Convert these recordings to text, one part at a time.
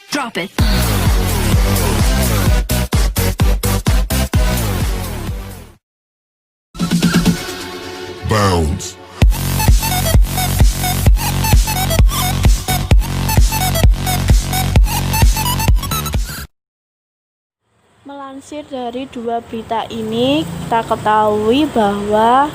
Drop it. Bounce. Melansir dari dua berita ini, kita ketahui bahwa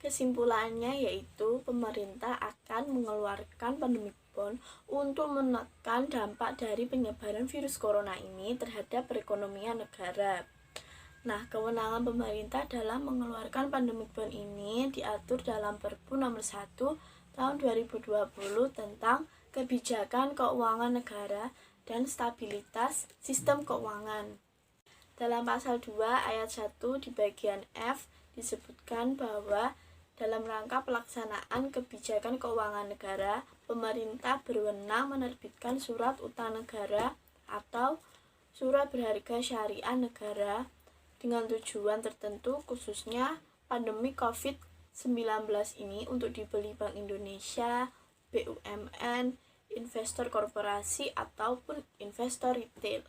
kesimpulannya yaitu pemerintah akan mengeluarkan pandemic bond untuk menekan dampak dari penyebaran virus corona ini terhadap perekonomian negara. Nah, kewenangan pemerintah dalam mengeluarkan pandemic bond ini diatur dalam Perpu nomor 1 tahun 2020 tentang kebijakan keuangan negara dan stabilitas sistem keuangan. Dalam pasal 2 ayat 1 di bagian F disebutkan bahwa dalam rangka pelaksanaan kebijakan keuangan negara, pemerintah berwenang menerbitkan surat utang negara atau surat berharga syariah negara dengan tujuan tertentu, khususnya pandemi COVID-19 ini untuk dibeli Bank Indonesia, BUMN, investor korporasi ataupun investor retail.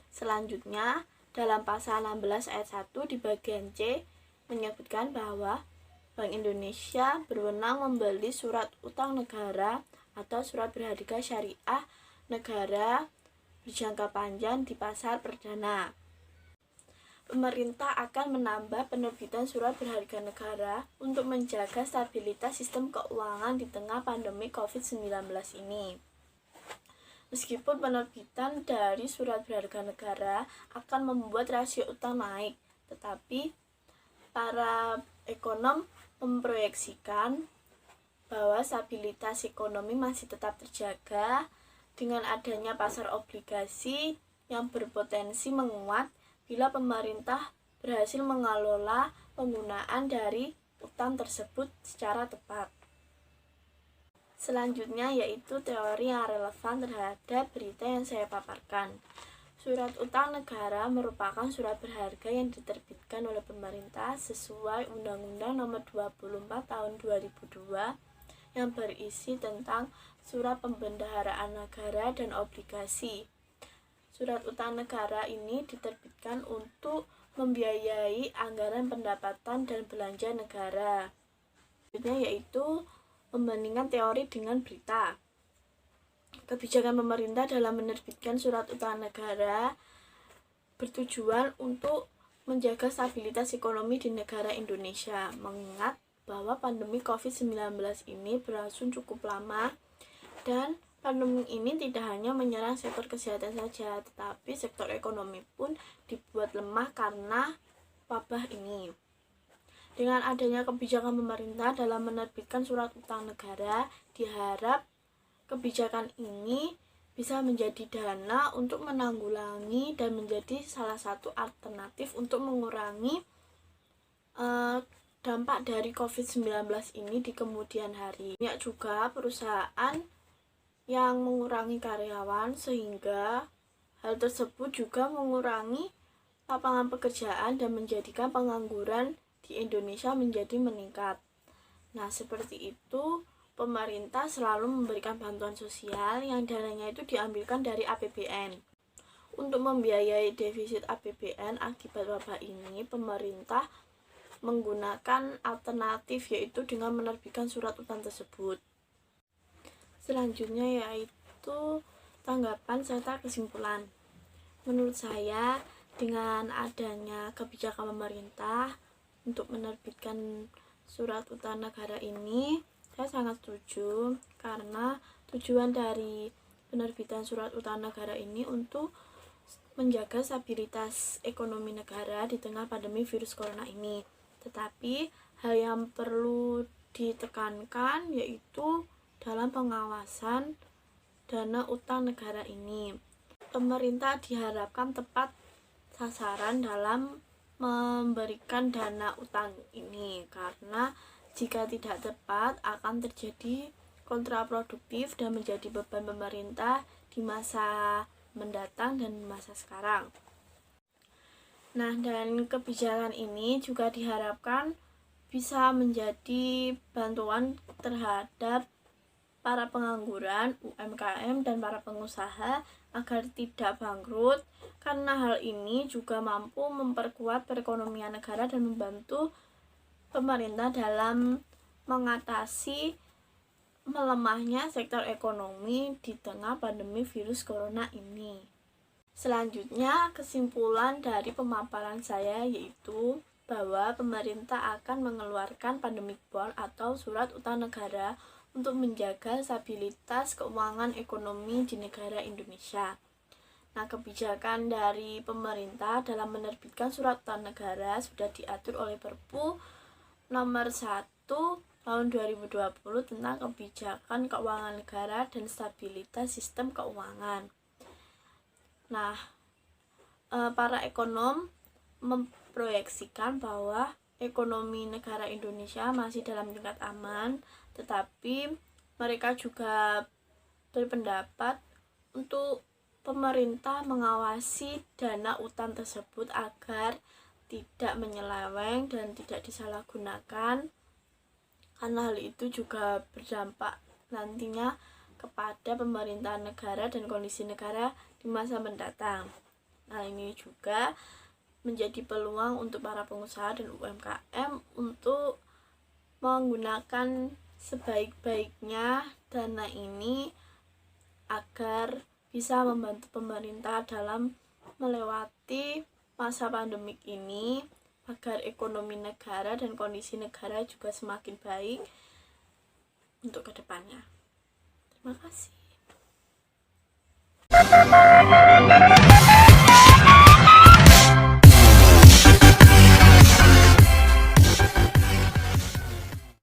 Selanjutnya, dalam pasal 16 ayat 1 di bagian C menyebutkan bahwa Bank Indonesia berwenang membeli surat utang negara atau surat berharga syariah negara berjangka panjang di pasar perdana. Pemerintah akan menambah penerbitan surat berharga negara untuk menjaga stabilitas sistem keuangan di tengah pandemi COVID-19 ini. Meskipun penerbitan dari surat berharga negara akan membuat rasio utang naik, tetapi para ekonom memproyeksikan bahwa stabilitas ekonomi masih tetap terjaga dengan adanya pasar obligasi yang berpotensi menguat bila pemerintah berhasil mengelola penggunaan dari utang tersebut secara tepat. Selanjutnya yaitu teori yang relevan terhadap berita yang saya paparkan. Surat utang negara merupakan surat berharga yang diterbitkan oleh pemerintah sesuai Undang-Undang Nomor 24 Tahun 2002 yang berisi tentang surat pembendaharaan negara dan obligasi. Surat utang negara ini diterbitkan untuk membiayai anggaran pendapatan dan belanja negara. Selanjutnya yaitu membandingkan teori dengan berita. Kebijakan pemerintah dalam menerbitkan surat utang negara bertujuan untuk menjaga stabilitas ekonomi di negara Indonesia, mengingat bahwa pandemi COVID-19 ini berlangsung cukup lama dan pandemi ini tidak hanya menyerang sektor kesehatan saja, tetapi sektor ekonomi pun dibuat lemah karena wabah ini. Dengan adanya kebijakan pemerintah dalam menerbitkan surat utang negara, diharap kebijakan ini bisa menjadi dana untuk menanggulangi dan menjadi salah satu alternatif untuk mengurangi dampak dari COVID-19 ini di kemudian hari. Banyak juga perusahaan yang mengurangi karyawan sehingga hal tersebut juga mengurangi lapangan pekerjaan dan menjadikan pengangguran di Indonesia menjadi meningkat. Nah, seperti itu pemerintah selalu memberikan bantuan sosial yang dananya itu diambilkan dari APBN. Untuk membiayai defisit APBN akibat wabah ini, pemerintah menggunakan alternatif yaitu dengan menerbitkan surat utang tersebut. Selanjutnya yaitu tanggapan serta kesimpulan. Menurut saya, dengan adanya kebijakan pemerintah untuk menerbitkan surat utang negara ini, saya sangat setuju karena tujuan dari penerbitan surat utang negara ini untuk menjaga stabilitas ekonomi negara di tengah pandemi virus corona ini. Tetapi hal yang perlu ditekankan yaitu dalam pengawasan dana utang negara ini. Pemerintah diharapkan tepat sasaran dalam memberikan dana utang ini, karena jika tidak tepat akan terjadi kontraproduktif dan menjadi beban pemerintah di masa mendatang dan masa sekarang. Nah, dan kebijakan ini juga diharapkan bisa menjadi bantuan terhadap para pengangguran, UMKM, dan para pengusaha agar tidak bangkrut, karena hal ini juga mampu memperkuat perekonomian negara dan membantu pemerintah dalam mengatasi melemahnya sektor ekonomi di tengah pandemi virus corona ini. Selanjutnya, kesimpulan dari pemaparan saya yaitu bahwa pemerintah akan mengeluarkan pandemic bond atau surat utang negara untuk menjaga stabilitas keuangan ekonomi di negara Indonesia. Nah, kebijakan dari pemerintah dalam menerbitkan surat utang negara sudah diatur oleh Perpu nomor 1 tahun 2020 tentang kebijakan keuangan negara dan stabilitas sistem keuangan. Nah, para ekonom memproyeksikan bahwa ekonomi negara Indonesia masih dalam tingkat aman, tetapi mereka juga berpendapat untuk pemerintah mengawasi dana utang tersebut agar tidak menyeleweng dan tidak disalahgunakan, karena hal itu juga berdampak nantinya kepada pemerintahan negara dan kondisi negara di masa mendatang. Nah, ini juga menjadi peluang untuk para pengusaha dan UMKM untuk menggunakan sebaik-baiknya dana ini agar bisa membantu pemerintah dalam melewati masa pandemik ini, agar ekonomi negara dan kondisi negara juga semakin baik untuk kedepannya. Terima kasih.